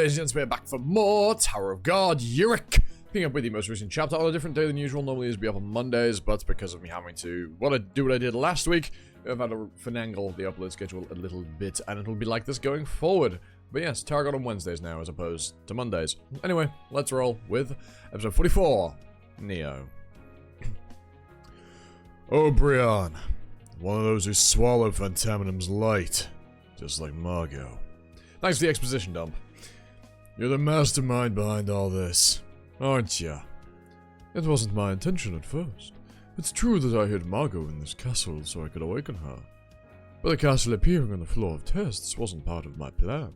ladies and gents, we're back for more Tower of God, Urek. Picking up with the most recent chapter on a different day than usual. Normally it would be up on Mondays, but because of me having to what I did last week, I've had to finagle the upload schedule a little bit, and it'll be like this going forward. But yes, Tower of God on Wednesdays now as opposed to Mondays. Anyway, let's roll with episode 44, Neo. Oh, Brian. One of those who swallowed Phantaminum's light. Just like Margot. Thanks for the exposition dump. You're the mastermind behind all this, aren't ya? It wasn't my intention at first. It's true that I hid Margot in this castle so I could awaken her. But the castle appearing on the floor of tests wasn't part of my plan.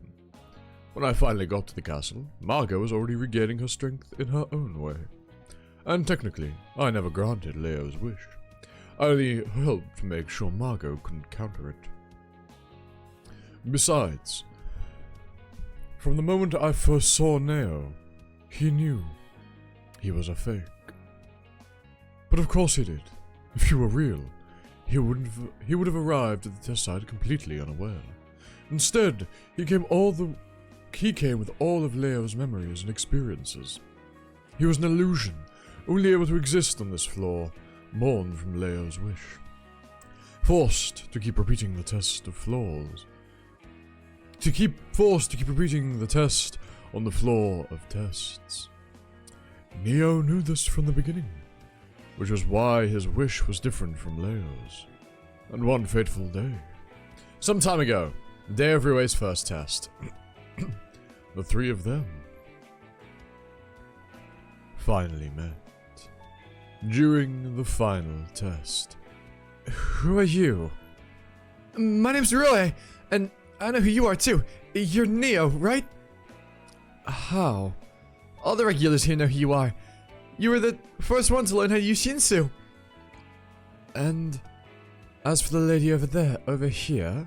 When I finally got to the castle, Margot was already regaining her strength in her own way. And technically, I never granted Leo's wish. I only helped to make sure Margot couldn't counter it. Besides, from the moment I first saw Neo, he knew he was a fake. But of course he did. If he were real, he would have arrived at the test site completely unaware. Instead, he came with all of Leo's memories and experiences. He was an illusion, only able to exist on this floor, born from Leo's wish. Forced to keep repeating the test of flaws. Forced to keep repeating the test on the floor of tests. Neo knew this from the beginning, which was why his wish was different from Leo's. And one fateful day, some time ago, the day of Rue's first test, the three of them finally met. During the final test. Who are you? My name's Urek, and I know who you are too. You're Neo, right? How? All the regulars here know who you are. You were the first one to learn how to use Shinsu. And as for the lady over here...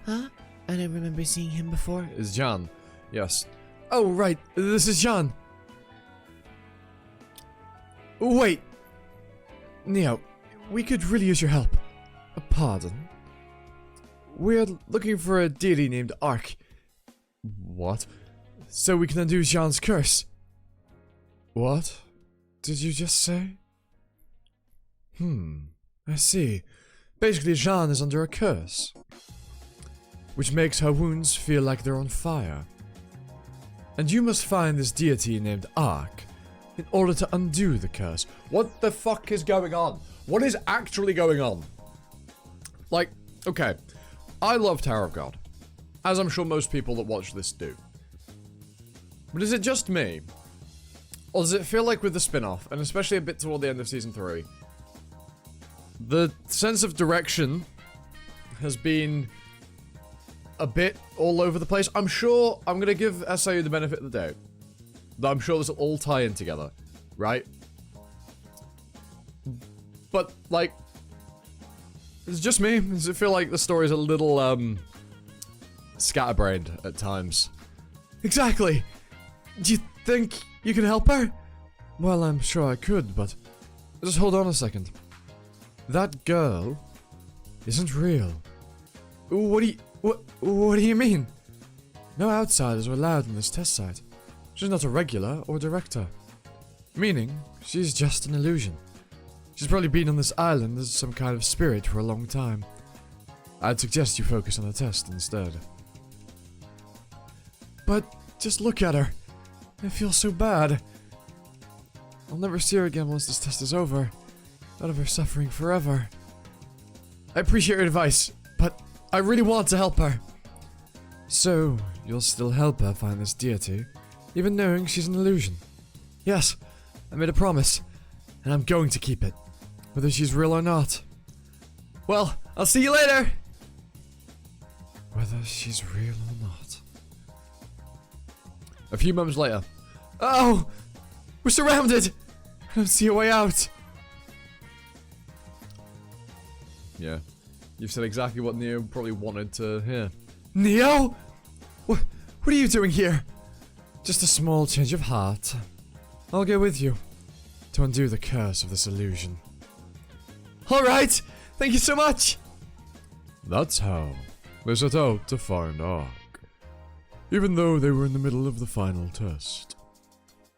Huh? I don't remember seeing him before. Is John. Yes. Oh, right. This is John. Wait. Neo, we could really use your help. Pardon? We're looking for a deity named Urek. What? So we can undo Jean's curse. What did you just say? I see. Basically, Jean is under a curse, which makes her wounds feel like they're on fire. And you must find this deity named Urek in order to undo the curse. What the fuck is going on? What is actually going on? Like, okay, I love Tower of God, as I'm sure most people that watch this do. But is it just me? Or does it feel like with the spin-off, and especially a bit toward the end of Season 3, the sense of direction has been a bit all over the place? I'm sure I'm going to give SIU the benefit of the doubt. That I'm sure this will all tie in together, right? But, like, is it just me? Does it feel like the story's a little, scatterbrained at times? Exactly! Do you think you can help her? Well, I'm sure I could, but just hold on a second. That girl isn't real. What do you mean? No outsiders are allowed in this test site. She's not a regular or director. Meaning, she's just an illusion. She's probably been on this island as some kind of spirit for a long time. I'd suggest you focus on the test instead. But just look at her. I feel so bad. I'll never see her again once this test is over. Out of her suffering forever. I appreciate your advice, but I really want to help her. So, you'll still help her find this deity, even knowing she's an illusion? Yes, I made a promise, and I'm going to keep it, whether she's real or not. Well, I'll see you later! Whether she's real or not. A few moments later. Oh! We're surrounded! I don't see a way out. Yeah. You've said exactly what Neo probably wanted to hear. Neo? What are you doing here? Just a small change of heart. I'll go with you to undo the curse of this illusion. Alright! Thank you so much! That's how they set out to find Urek. even though they were in the middle of the final test.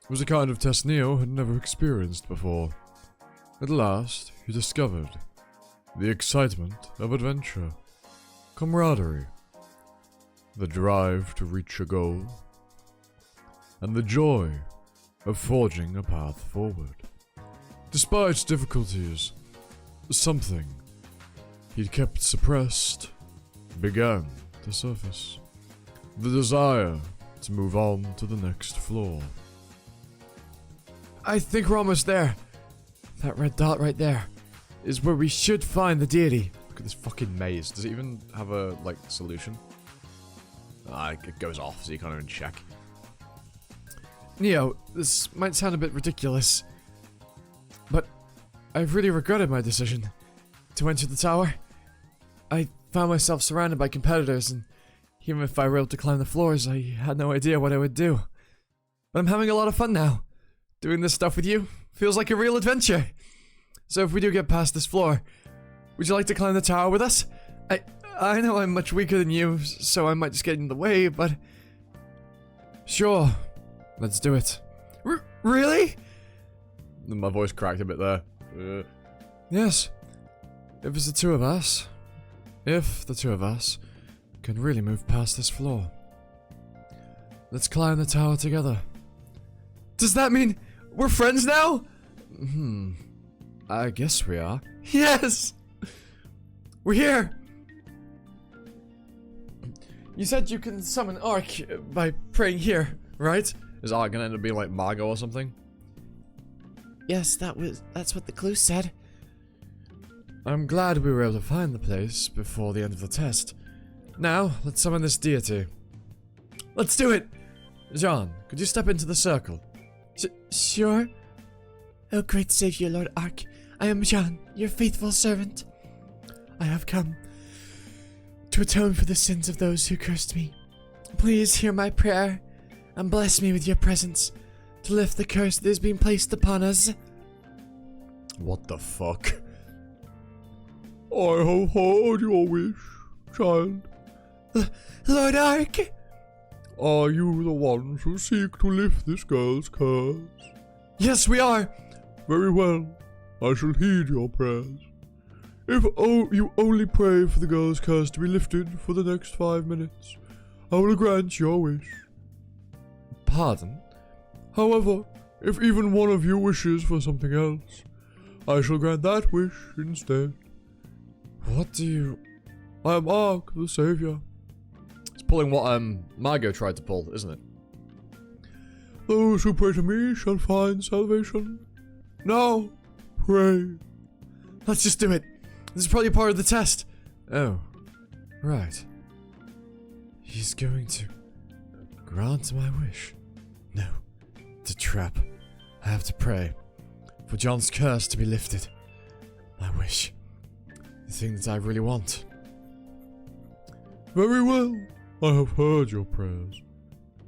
It was a kind of test Neo had never experienced before. At last, he discovered the excitement of adventure, camaraderie, the drive to reach a goal, and the joy of forging a path forward. Despite difficulties, something he'd kept suppressed began to surface. The desire to move on to the next floor. I think we're almost there. That red dot right there is where we should find the deity. Look at this fucking maze. Does it even have a, like, solution? It goes off, so you can't even check. Neo, this might sound a bit ridiculous, but I've really regretted my decision to enter the tower. I found myself surrounded by competitors, and even if I were able to climb the floors, I had no idea what I would do. But I'm having a lot of fun now. Doing this stuff with you feels like a real adventure. So if we do get past this floor, would you like to climb the tower with us? I know I'm much weaker than you, so I might just get in the way, but... Sure. Let's do it. Really? My voice cracked a bit there. Yes. If it's the two of us... If the two of us can really move past this floor. Let's climb the tower together. Does that mean we're friends now? I guess we are. Yes! We're here! You said you can summon Urek by praying here, right? Is Ark gonna end up being like Margot or something? Yes, that's what the clue said. I'm glad we were able to find the place before the end of the test. Now, let's summon this deity. Let's do it! Jean, could you step into the circle? Sure. Oh, great savior, Lord Urek. I am Jean, your faithful servant. I have come to atone for the sins of those who cursed me. Please hear my prayer and bless me with your presence to lift the curse that has been placed upon us. What the fuck? I have heard your wish, child. Lord Urek? Are you the ones who seek to lift this girl's curse? Yes, we are. Very well. I shall heed your prayers. If you only pray for the girl's curse to be lifted for the next 5 minutes, I will grant your wish. Pardon? However, if even one of you wishes for something else, I shall grant that wish instead. What do you... I am Urek, the Savior. It's pulling what Margot tried to pull, isn't it? Those who pray to me shall find salvation. Now, pray. Let's just do it. This is probably part of the test. Oh, right. He's going to grant my wish. No, it's a trap. I have to pray for John's curse to be lifted. My wish. The thing that I really want. Very well. I have heard your prayers.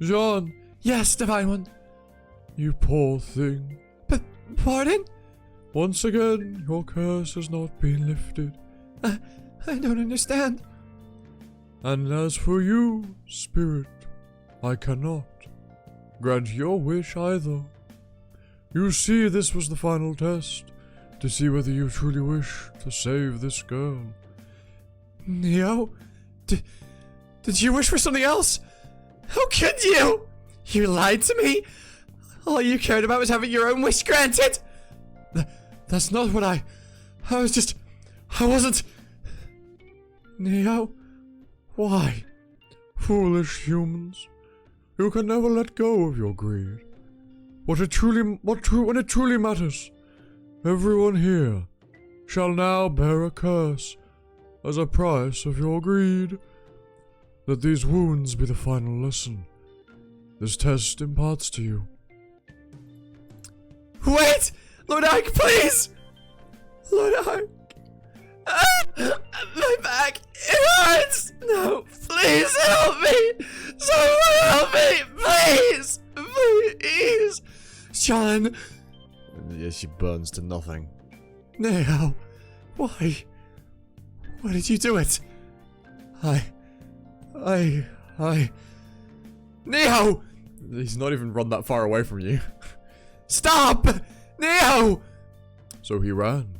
Jean. Yes, Divine One. You poor thing. Pardon? Once again, your curse has not been lifted. I don't understand. And as for you, Spirit, I cannot grant your wish either. You see, this was the final test, to see whether you truly wish to save this girl. Neo? Did you wish for something else? How could you? You lied to me? All you cared about was having your own wish granted? That's not what I wasn't... Neo? Why? Foolish humans. You can never let go of your greed. When it truly matters, everyone here shall now bear a curse as a price of your greed. Let these wounds be the final lesson this test imparts to you. Wait! Lord Urek, please! Lord Urek. My back, it hurts! No, please help me! Someone help me! Please! Please! Sean! Yeah, she burns to nothing. Neo, why? Why did you do it? Neo! He's not even run that far away from you. Stop! Neo! So he ran,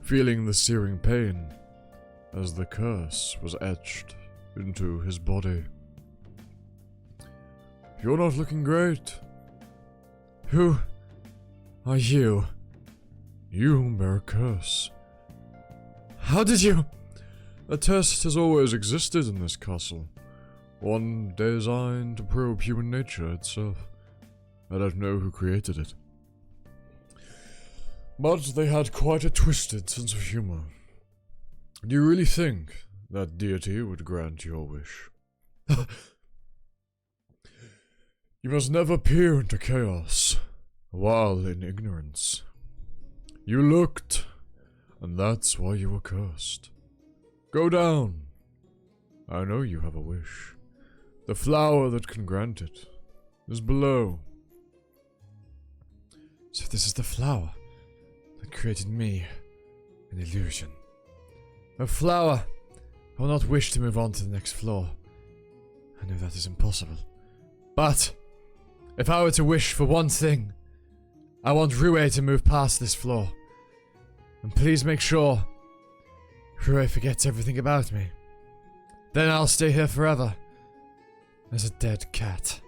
feeling the searing pain as the curse was etched into his body. You're not looking great. Who are you? You bear a curse. How did you? A test has always existed in this castle. One designed to probe human nature itself. I don't know who created it. But they had quite a twisted sense of humor. Do you really think that deity would grant your wish? You must never peer into chaos while in ignorance. You looked, and that's why you were cursed. Go down. I know you have a wish. The flower that can grant it is below. So this is the flower that created me, an illusion. A flower. I will not wish to move on to the next floor. I know that is impossible. But if I were to wish for one thing, I want Rue to move past this floor. And please make sure Rue forgets everything about me. Then I'll stay here forever as a dead cat.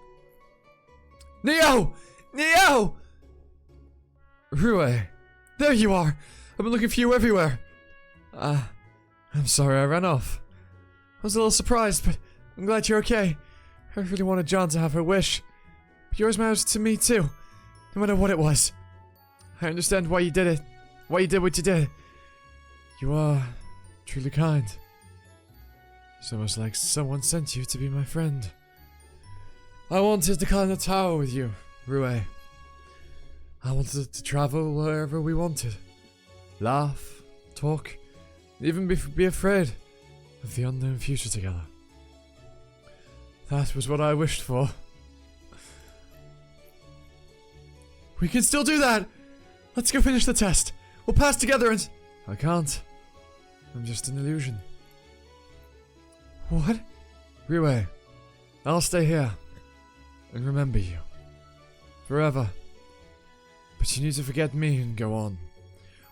Neo! Neo! Rue, there you are. I've been looking for you everywhere. I'm sorry I ran off. I was a little surprised, but I'm glad you're okay. I really wanted John to have her wish. But yours matters to me too, no matter what it was. I understand why you did it. Why you did what you did. You are truly kind. It's almost like someone sent you to be my friend. I wanted to climb the tower with you, Rue. I wanted to travel wherever we wanted. Laugh, talk, even be afraid of the unknown future together. That was what I wished for. We can still do that! Let's go finish the test. We'll pass together and... I can't. I'm just an illusion. What? Rue, I'll stay here and remember you. Forever. But you need to forget me and go on.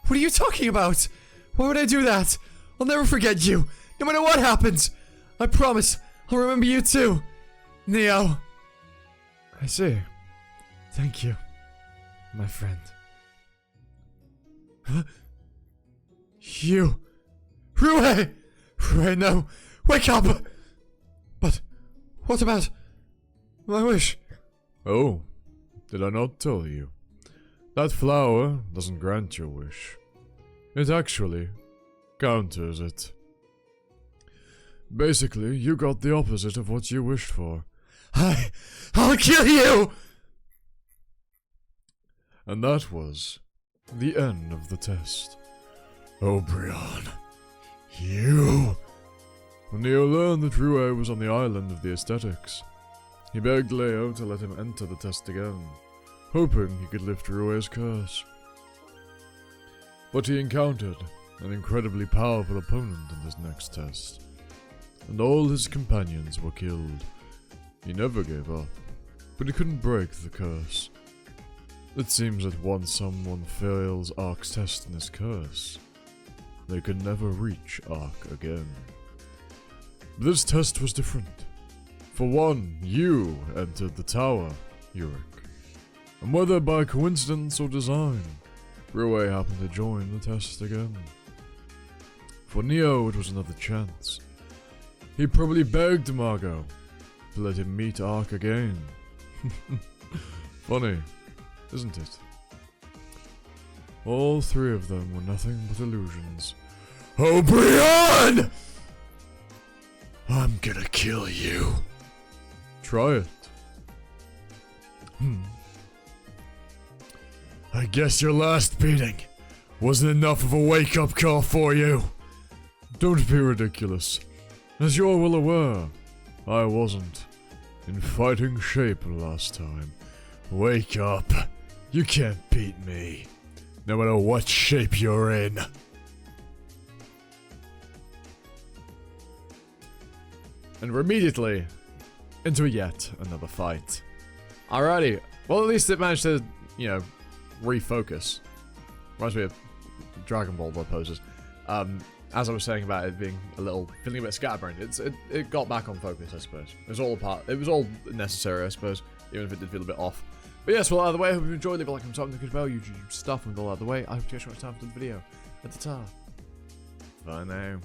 What are you talking about? Why would I do that? I'll never forget you, no matter what happens. I promise, I'll remember you too. Neo. I see. Thank you, my friend. Huh? You. Rue! Rue, no. Wake up! But what about my wish? Oh, did I not tell you? That flower doesn't grant your wish. It actually counters it. Basically, you got the opposite of what you wished for. I'll kill you! And that was the end of the test. Oh, Brian, you... When Neo learned that Rue was on the island of the aesthetics, he begged Leo to let him enter the test again, hoping he could lift Rue's curse. But he encountered an incredibly powerful opponent in this next test, and all his companions were killed. He never gave up, but he couldn't break the curse. It seems that once someone fails Ark's test in this curse, they can never reach Ark again. This test was different. For one, you entered the tower, Urek. And whether by coincidence or design, Rue happened to join the test again. For Neo, it was another chance. He probably begged Margot to let him meet Ark again. Funny, isn't it? All three of them were nothing but illusions. Oh, Brian! I'm gonna kill you. Try it. I guess your last beating wasn't enough of a wake-up call for you. Don't be ridiculous. As you're well aware, I wasn't in fighting shape last time. Wake up. You can't beat me, no matter what shape you're in. And immediately, into yet another fight. Alrighty, well at least it managed to, you know, refocus. Reminds me of Dragon Ball poses. As I was saying about it being feeling a bit scatterbrained, it got back on focus, I suppose. It was all necessary, I suppose, even if it did feel a bit off. But yes, well, either way, I hope you enjoyed. Leave a like and comment good about YouTube stuff and all out of the way. I hope you guys watched time for the video at the top. Bye now.